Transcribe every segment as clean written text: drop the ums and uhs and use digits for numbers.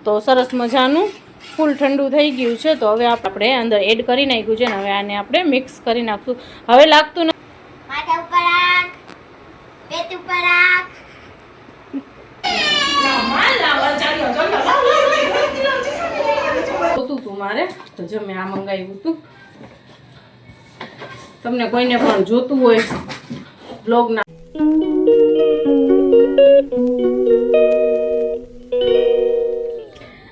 તો સરસ મજાનું ફૂલ ઠંડુ થઈ ગયું છે. તો હવે આપણે અંદર એડ કરી નાખ્યું છે ને હવે આને આપણે મિક્સ કરી નાખશું. હવે લાગતું માથા ઉપર રાખ, પેટ ઉપર રાખ. તું મારે તો જો મેં આ મંગાવ્યું હતું. તમને કોઈને પણ જોતું હોય બ્લોગના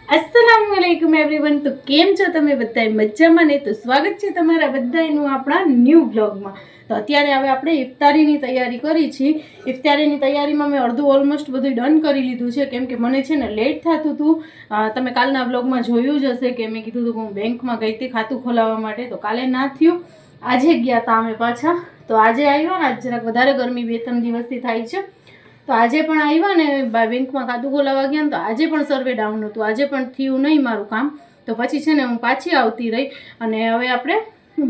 अस्सलामुअलैकुम एवरीवन. तो केम छो तमे बधाय मजामां ने? तो स्वागत छे तमारा बधायनुं आपणा न्यू व्लॉगमां. तो अत्यारे हवे आपणे इफ्तारीनी तैयारी करी छे. इफ्तारीनी तैयारीमां मैं अर्धुं ऑलमोस्ट बधुं डन करी लीधुं छे केम के मने छे ने लेट थતું હતું. તમે કાલના વ્લોગમાં જોયું જ હશે કે મેં કીધું હતું કે હું બેંકમાં ગઈ હતી ખાતું ખોલાવવા માટે. તો કાલે ના થયું, આજે ગયા હતા અમે પાછા. તો આજે આવ્યા ને, આજ જરાક વધારે ગરમી 2-3 દિવસથી થાય છે. તો આજે પણ આવ્યા ને બેંકમાં ખાતું ખોલાવવા ગયા ને તો આજે પણ સર્વે ડાઉન હતું, આજે પણ થયું નહીં મારું કામ. તો પછી છે ને હું પાછી આવતી રહી અને હવે આપણે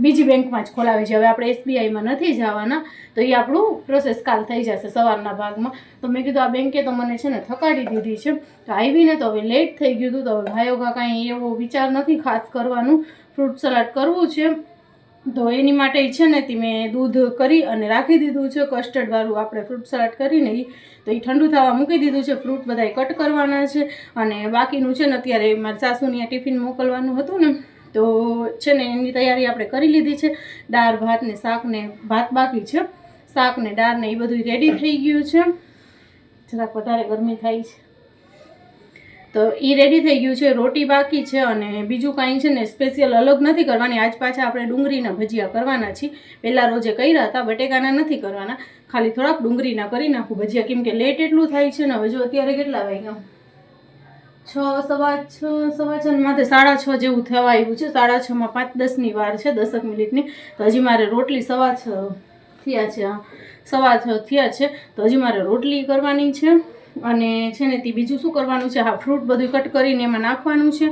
બીજી બેંકમાં જ ખોલાવી છે. હવે આપણે SBIમાં નથી જવાના, તો એ આપણું પ્રોસેસ કાલ થઈ જશે સવારના ભાગમાં. તો મેં કીધું આ બેંકે તો મને છે ને થકાડી દીધી છે. તો આવીને તો હવે લેટ થઈ ગયું હતું. તો હવે ભાઈઓગા કાંઈ એવો વિચાર નથી ખાસ કરવાનું, ફ્રૂટ સલાડ કરવું છે. તો એની માટે છે ને તે મેં દૂધ કરી અને રાખી દીધું છે કસ્ટર્ડવાળું આપણે ફ્રૂટ સલાડ કરીને. તો એ ઠંડુ થવા મૂકી દીધું છે. ફ્રૂટ બધાય કટ કરવાના છે અને બાકીનું છે ને અત્યારે મારા સાસુની ટિફિન મોકલવાનું હતું ને, તો છે ને એની તૈયારી આપણે કરી લીધી છે. દાળ ભાત ને શાક ને ભાત બાકી છે, શાક ને દાળ ને એ બધું રેડી થઈ ગયું છે. જરાક વધારે ગરમી થાય છે તો એ રેડી થઈ ગયું છે. રોટી બાકી છે અને બીજું કાંઈ છે ને સ્પેશિયલ અલગ નથી કરવાની. આજ પાછા આપણે ડુંગળીના ભજીયા કરવાના છીએ. પહેલાં રોજે કર્યા હતા, બટેકાના નથી કરવાના, ખાલી થોડાક ડુંગળીના કરી નાખું ભજીયા, કેમ કે લેટ એટલું થાય છે ને. હવે જો અત્યારે કેટલા વાગ્યા, 6, સવા 6 માથે 6:30 જેવું થવા આવ્યું છે. 6:30માં 5-10ની વાર છે, 10 મિનિટની. તો હજી મારે રોટલી 6:15 થયા છે, 6:15 થયા છે. તો હજી મારે રોટલી કરવાની છે અને છે ને તે બીજું શું કરવાનું છે, હા ફ્રૂટ બધું કટ કરીને એમાં નાખવાનું છે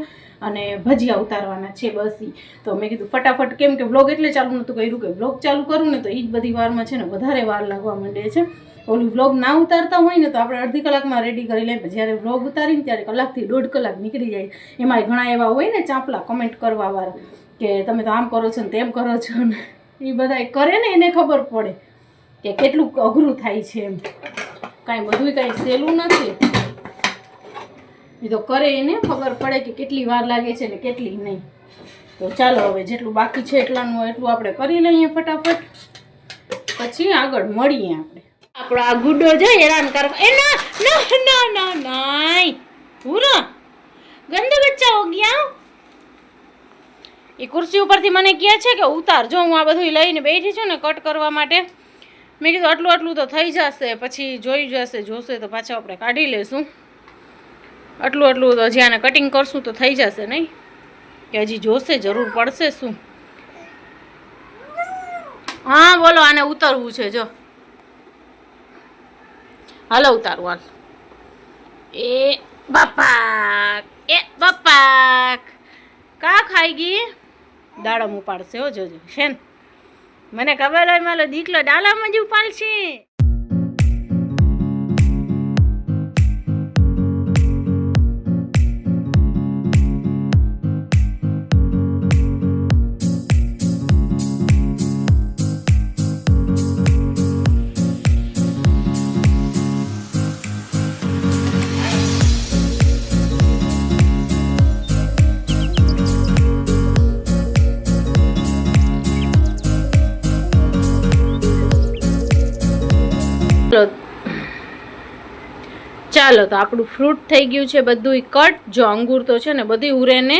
અને ભજીયા ઉતારવાના છે બસ. તો મેં કીધું ફટાફટ, કેમ કે વ્લોગ એટલે ચાલુ નહોતું કર્યું કે વ્લોગ ચાલુ કરું ને તો એ જ બધી વારમાં છે ને વધારે વાર લાગવા માંડે છે. ઓલું વ્લોગ ના ઉતારતા હોય ને તો આપણે અડધી કલાકમાં રેડી કરી લઈએ, જ્યારે વ્લોગ ઉતારીને ત્યારે 1-1.5 કલાક નીકળી જાય. એમાંય ઘણા એવા હોય ને ચાંપલા કમેન્ટ કરવાવાળા કે તમે તો આમ કરો છો ને તેમ કરો છો ને, એ બધા કરે ને એને ખબર પડે કે કેટલું અઘરું થાય છે એમ. કાંઈ બધું કાંઈ સહેલું નથી, એ તો કરે એને ખબર પડે કે કેટલી વાર લાગે છે ને કેટલી નહીં. તો ચાલો હવે જેટલું બાકી છે એટલું આપણે કરી લઈએ ફટાફટ, પછી આગળ મળીએ આપણે. આપણો આ ગુડ્ડો જો હેરાન કરવા, એ ના ના ના ના નાઈ પૂરા ગંદા બચ્ચા હો ગયા. એ કુર્સી ઉપરથી મને કહે છે કે ઉતાર. જો હું આ બધું લઈને બેઠી છું ને કટ કરવા માટે. મેં કીધું આટલું તો થઈ જશે, પછી જોઈ જશે, જોશે તો પાછા આપણે કાઢી લેશું. આટલું તો હજી આને કટિંગ કરશું તો થઈ જશે નહીં કે હજી જોશે, જરૂર પડશે શું? હા બોલો, આને ઉતારવું છે જો. હાલો ઉતારું હાલ. એ બાપા કા ખાઈ ગઈ? દાડમ ઉપાડશે હો, જોજો શેન. મને ખબર હોય મારો દીકલો ડાલામાં જ ઉપાડશે. ચાલો તો આપણું ફ્રૂટ થઈ ગયું છે બધું કટ. જો અંગૂર તો છે ને બધી ઉરેને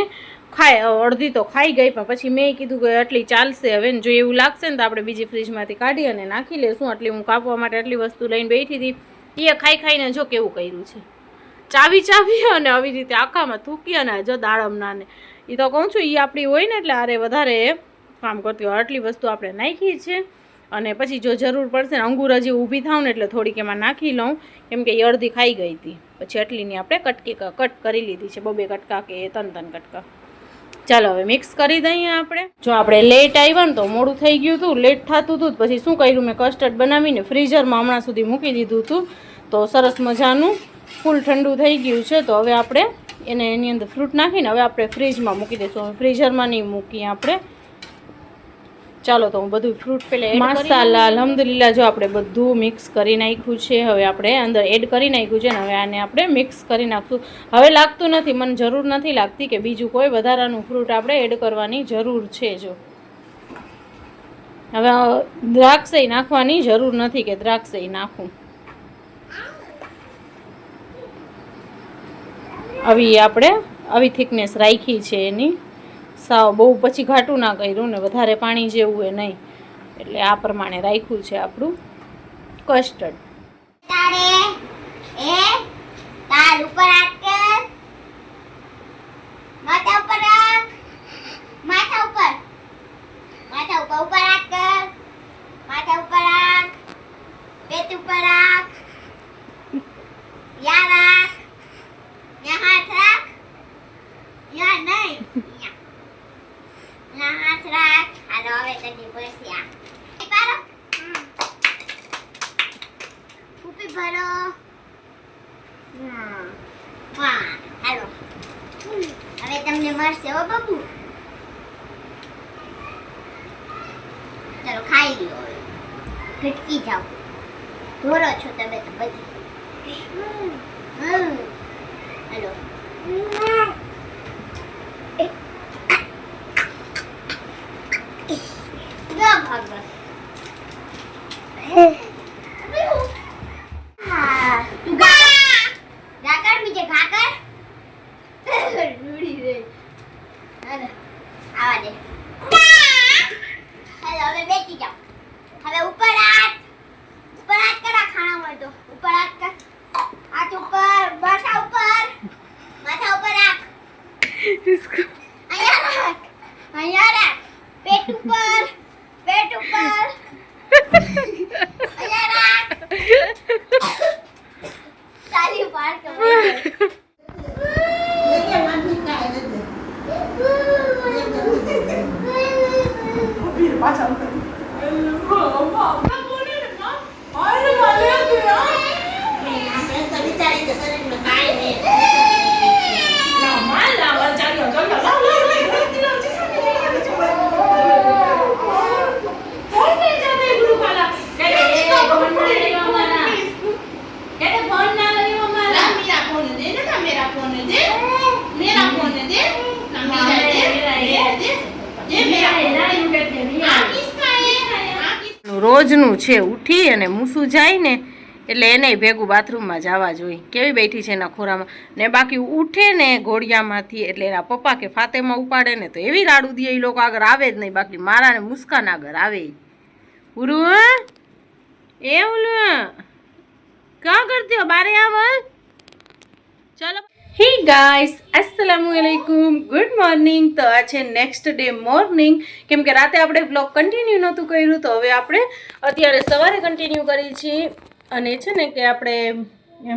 ખાય, અડધી તો ખાઈ ગઈ, પણ પછી મેં કીધું કે આટલી ચાલશે હવે ને, જો એવું લાગશે ને તો આપણે બીજી ફ્રીજમાંથી કાઢી અને નાખી લેશું. આટલી હું કાપવા માટે આટલી વસ્તુ લઈને બેઠી હતી, એ ખાઈને જો કેવું કર્યું છે, ચાવી અને આવી રીતે આખામાં થૂકી અને જો દાડમના ને. એ તો કહું છું એ આપણી હોય ને એટલે આરે વધારે કામ કરતી હોય. આટલી વસ્તુ આપણે નાખી છે અને પછી જો જરૂર પડશે ને અંગૂર હજી ઊભી થાવ ને એટલે થોડીક એમાં નાખી લઉં, કેમ કે એ અડધી ખાઈ ગઈ હતી. પછી આટલીની આપણે કટ કરી લીધી છે, 2 કટકા કે 3 કટકા. ચાલો હવે મિક્સ કરી દઈએ આપણે. જો આપણે લેટ આવ્યા ને તો મોડું થઈ ગયું હતું, લેટ થતું હતું. પછી શું કર્યું, મેં કસ્ટર્ડ બનાવીને ફ્રીઝરમાં હમણાં સુધી મૂકી દીધું હતું. તો સરસ મજાનું ફૂલ ઠંડુ થઈ ગયું છે. તો હવે આપણે એને એની અંદર ફ્રૂટ નાખીને હવે આપણે ફ્રીજમાં મૂકી દઈશું. હવે ફ્રીઝરમાં નહીં મૂકીએ આપણે. ચાલો તો હું બધું ફ્રૂટ પહેલાં મસાલા અલ્હમ્દુલિલ્લાહ જો આપણે બધું મિક્સ કરી નાખ્યું છે. હવે આપણે અંદર એડ કરી નાખ્યું છે ને હવે આને આપણે મિક્સ કરી નાખશું. હવે લાગતું નથી, મને જરૂર નથી લાગતી કે બીજું કોઈ વધારાનું ફ્રૂટ આપણે એડ કરવાની જરૂર છે. જો હવે દ્રાક્ષઈ નાખવાની જરૂર નથી કે દ્રાક્ષઈ નાખું. આવી આપણે આવી થિકનેસ રાખી છે એની. સાવ બહુ પછી ઘાટું ના કર્યું ને વધારે પાણી જેવું એ નહીં, એટલે આ પ્રમાણે રાખ્યું છે આપણું કસ્ટર્ડ. તારે એ તાર ઉપર હાથ કર, માથા ઉપર રાખ, માથા ઉપર ઉપર હાથ કર, માથા ઉપર રાખ, પેટ ઉપર રાખ, યા રાખ, યા હાથ રાખ, યા નહીં, યા હાથ રાખ. હાલો હવે તને બસ્યા પારો કુપી ભરો. વાહ હાલો હવે તમને મળશે હો બાબુ. ચલો ખાઈ લ્યો હવે, ઘટકી જાઓ, ધોરો છો તમે તો બધી. હાલો ભાગવા તું ગાકર બીજે ગાકર રૂડી રે. આવા દે. હેલો હવે બેસી જાઓ. હવે ઉપર હાથ કરા ખાણા હોય તો ઉપર હાથ કર. હાથ ઉપર, માથા ઉપર રાખ. અહીંયા રાખ, અહીંયા રાખ. પેટ ઉપર અહીંયા રાખ. તાલી પાર કર. રોજનું છે ઉઠી અને મૂસું જાય ને એટલે એને ભેગું બાથરૂમમાં જવા જોઈએ. કેવી બેઠી છે એના ખોરામાં ને, બાકી ઉઠે ને ઘોડિયામાંથી એટલે એના પપ્પા કે ફાતેમાં ઉપાડે ને તો એવી રાડું દે એ લોકો આગળ આવે જ નહીં. બાકી મારા ને મુસ્કાન આગળ આવે. ઉરું એ ઓલું ક્યાં કરતી હો બારે આવલ. ચાલો હે ગાઈસ, अस्सलामुअलैकुम, ગુડ મોર્નિંગ. તો આ છે નેક્સ્ટ ડે મોર્નિંગ. કેમ કે રાતે આપણે બ્લોગ કન્ટિન્યુ નહોતું કર્યું તો હવે આપણે અત્યારે સવારે કન્ટિન્યુ કરી છીએ. અને છે ને કે આપણે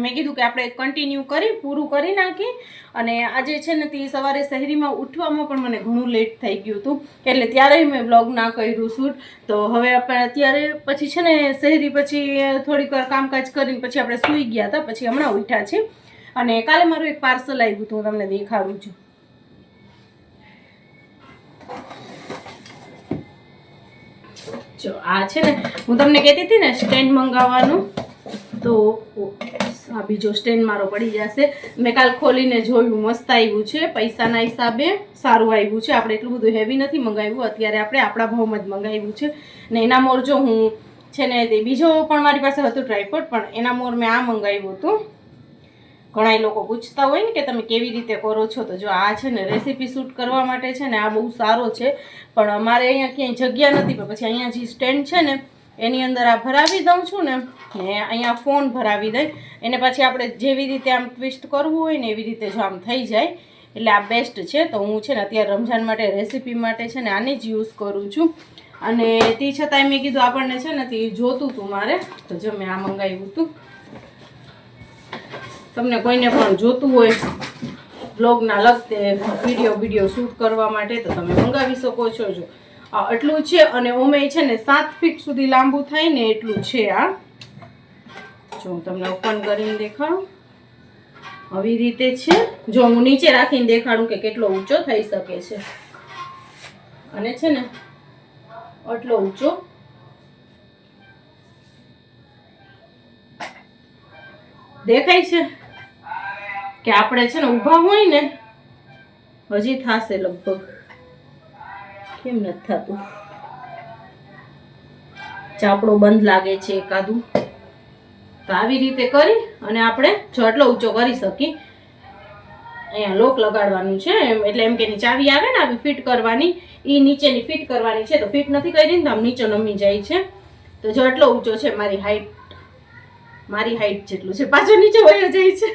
મેં કીધું કે આપણે કન્ટિન્યુ પૂરું કરી નાખી. અને આજે છે ને તે સવારે શહેરીમાં ઉઠવામાં પણ મને ઘણું લેટ થઈ ગયું હતું, એટલે ત્યારે મેં બ્લોગ ના કર્યું શૂટ. તો હવે આપણે અત્યારે પછી છે ને શહેરી પછી થોડીક વાર કામકાજ કરીને પછી આપણે સૂઈ ગયા હતા, પછી હમણાં ઉઠ્યા છે. અને કાલે મારું એક પાર્સલ આવ્યું હતું, હું તમને દેખાડું છું. જો આ છે ને, હું તમને કહેતી હતી ને સ્ટેન્ડ મંગાવવાનું, તો આ બીજો સ્ટેન્ડ મારો પડી જશે. મેં કાલ ખોલીને જોયું, મસ્ત આવ્યું છે, પૈસાના હિસાબે સારું આવ્યું છે. આપણે એટલું બધું હેવી નથી મંગાવ્યું, અત્યારે આપણે આપણા ભાવમાં જ મંગાવ્યું છે. ને એના મોર જો હું છે ને તે બીજો પણ મારી પાસે હતું ટ્રાયપોડ, પણ એના મોર મેં આ મંગાવ્યું હતું. ઘણા લોકો પૂછતા હોય ને કે તમે કેવી રીતે કરો છો, તો જો આ છે ને રેસીપી શૂટ કરવા માટે છે ને આ બહુ સારો છે. પણ અમારે અહીંયા ક્યાંય જગ્યા નથી, પણ પછી અહીંયા જે સ્ટેન્ડ છે ને એની અંદર આ ભરાવી દઉં છું ને અહીંયા ફોન ભરાવી દઈ, એને પછી આપણે જેવી રીતે આમ ટ્વિસ્ટ કરવું હોય ને એવી રીતે જો આમ થઈ જાય, એટલે આ બેસ્ટ છે. તો હું છે ને અત્યારે રમઝાન માટે રેસીપી માટે છે ને આને જ યુઝ કરું છું. અને તે છતાંય મેં કીધું આપણને છે ને તે જોતું હતું મારે, તો જો મેં આ મંગાવ્યું હતું. તમને કોઈને પણ જોતું હોય બ્લોગના લગતે વિડીયો શૂટ કરવા માટે તો તમે મંગાવી શકો છો. જો આટલું છે, અને ઓમે છે ને 7 ફીટ સુધી લાંબુ થાય ને એટલું છે. આ જો હું તમને ઓપન કરીને દેખાડું. આવી રીતે છે. જો હું નીચે રાખીને દેખાડું કે કેટલો ઊંચો થઈ શકે છે. અને છે ને આટલો ઊંચો દેખાય છે કે આપણે છે ને ઊભા હોય ને હજી થશે લગભગ. કેમ નથી થતું? ચાપડો બંધ લાગે છે એકાદું. તો આવી રીતે કરી અને આપણે જો આટલો ઊંચો કરી શકીએ. અહીંયા લોક લગાડવાનું છે એટલે એમ કે ની ચાવી આવે ને આવી ફિટ કરવાની, એ નીચેની ફિટ કરવાની છે. તો ફિટ નથી કરી ને તો આમ નીચે નમી જાય છે. તો જો આટલો ઊંચો છે મારી હાઈટ જેટલું છે. પાછો નીચે વયો જાય છે.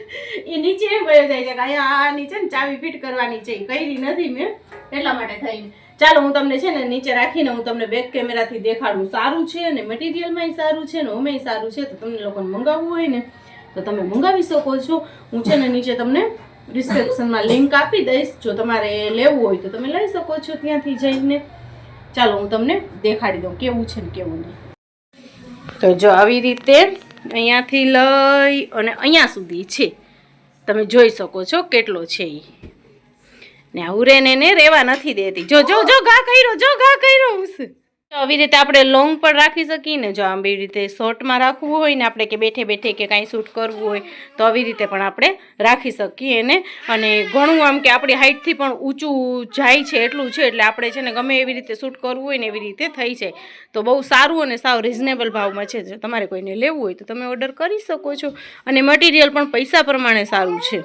એ નીચે એમ વયો જાય છે કે અહીંયા આ નીચે ને ચાવી ફિટ કરવાની છે. કરી નથી મેં એટલા માટે થઈને. ચાલો હું તમને છે ને નીચે રાખીને હું તમને બેક કેમેરાથી દેખાડું. સારું છે અને મટીરિયલમાંય સારું છે ને ઓમેય સારું છે. તો તમને લોકોને મંગાવવું હોય ને તો તમે મંગાવી શકો છો. હું છે ને નીચે તમને ડિસ્ક્રિપ્શનમાં લિંક આપી દઈશ. જો તમારે લેવું હોય તો તમે લઈ શકો છો ત્યાંથી જઈને. ચાલો હું તમને દેખાડી દઉં કેવું છે ને કેવું નહીં. તો જો આવી રીતે અહીંયાથી લઈ અને અહીંયા સુધી છે. તમે જોઈ શકો છો કેટલો છે એ. ને હુરેને ને રેવા નથી દેતી. જો જો જો ઘા કર્યો આવી રીતે આપણે લોંગ પણ રાખી શકીએ ને. જો આવી રીતે શોર્ટમાં રાખવું હોય ને આપણે કે બેઠે બેઠે કે કાંઈ શૂટ કરવું હોય તો આવી રીતે પણ આપણે રાખી શકીએ એને. અને ઘણું આમ કે આપણી હાઈટથી પણ ઊંચું જાય છે એટલું છે. એટલે આપણે છે ને ગમે એવી રીતે શૂટ કરવું હોય ને એવી રીતે થઈ જાય. તો બહુ સારું અને સાવ રિઝનેબલ ભાવમાં છે. જો તમારે કોઈને લેવું હોય તો તમે ઓર્ડર કરી શકો છો. અને મટીરિયલ પણ પૈસા પ્રમાણે સારું છે.